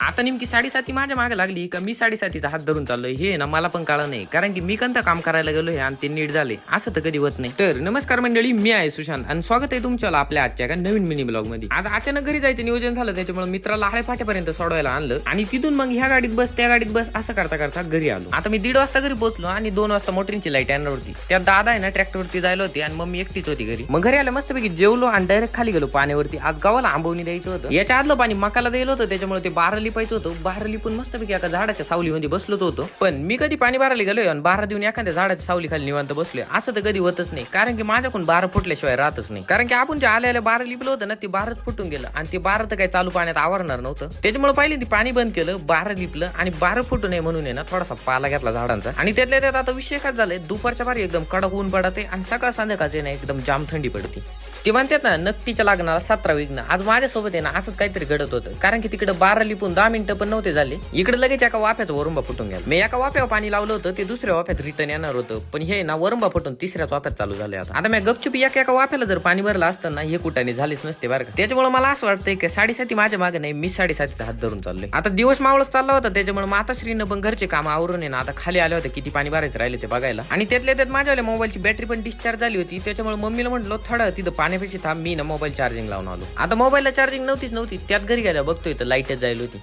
आता नेमकी 7:30 माझ्या मागे लागली का मी 7:30चा हात धरून चाललोय हे ना मला पण कळलं नाही, कारण की मी कोणतं काम करायला गेलोय आणि ते नीट झाले असं तर कधी होत नाही. तर नमस्कार मंडळी, मी आहे सुशांत आणि स्वागत आहे तुमच्याला आपल्या आजच्या एका नवीन मिनी ब्लॉग मध्ये. आज अचानक घरी जायचं नियोजन झालं, त्याच्यामुळे मित्राला आळे फाट्यापर्यंत सोडवायला आणलं आणि तिथून मग ह्या गाडीत बस त्या गाडीत बस असं करता करता घरी आलो. आता मी 1:30 वाजता घरी पोहोचलो आणि 2 वाजता मोटरींची लाईट येणार होती. त्या दादा आहे ना ट्रॅक्टरवरती जायला होती आणि मम्मी एकटीच होती घरी. मग घरी आलं मस्तपैकी जेवलो आणि डायरेक्ट खाली गेलो पाण्यावरती. आज गावाला आंबवणी द्यायचं होतं, याच्या आदलं पाणी मकाला द्यायला होतं, त्याच्यामुळे ते बारा लिपायचं होतं. बारा लिपून मस्तपैकी एका झाडाच्या सावलीमध्ये बसलोच होतो. पण मी कधी पाणी बारायला गेलोय आणि बारा देऊन एखाद्या झाडाच्या सावली खाली निवांत बसलोय असं तर कधी होतच नाही, कारण की माझ्याकडून बारा फुटल्याशिवाय राहतच नाही. कारण की आपण जे आल्या बारा लिपलं होतं ना ते बाराच फुटून गेलं आणि ते बारा तर काही चालू पाण्यात आवरणार नव्हतं. त्याच्यामुळे पहिले ती पाणी बंद केलं, बारा लिपलं आणि बारा फुटू नये म्हणून ना थोडासा पाला घेतला झाडांचा. आणि त्यातल्या त्यात आता विषय काय झालाय, दुपारच्या बारी एकदम कडक ऊन पडते आणि सकाळ संध्याकाळचे ना एकदम जाम थंडी पडते. ते म्हणतात ना नक्कीच्या लागणार 17 विघ्न. आज माझ्यासोबत आहे ना असंच काहीतरी घडत होतं, कारण की तिकडे बारा लिपून 10 मिनिटं पण नव्हते झाले, इकडे लगेच एका वाफ्याचा वरुंबा फुटून गेला. मी एका वाफ्यावर पाणी लावलं होतं, ते दुसऱ्या वाफ्यात रिटर्न येणार होतं, पण हे ना वरुंबा फुटून तिसऱ्याच वाफ्यात चालू झाले. आता मी गपचूप एका वाफ्याला जर पाणी भरलं असतं ना हे कुठाने झालेच नसते बरं का. त्याच्यामुळे मला असं वाटतंय की 7:30 माझ्या मागे नाही, मी 7:30चा हात धरून चाललोय. आता दिवस मावळत चालला होता, त्याच्यामुळे माताश्रीनं पण घरचे काम आवरून आहे ना आता खाली आले होते किती पाणी भरायचं राहिले ते बघायला. आणि त्यातल्या त्यात माझ्या मोबाईलची बॅटरी पण डिस्चार्ज झाली होती, त्याच्यामुळे मम्मीला म्हटलं थोडं तिथं पाण्यापेक्षा थांब, मी ना मोबाईल चार्जिंग लावून आलो. आता मोबाईलला चार्जिंग नव्हती, त्यात घरी गेल्या बघतोय तर लाईटच जायला होती.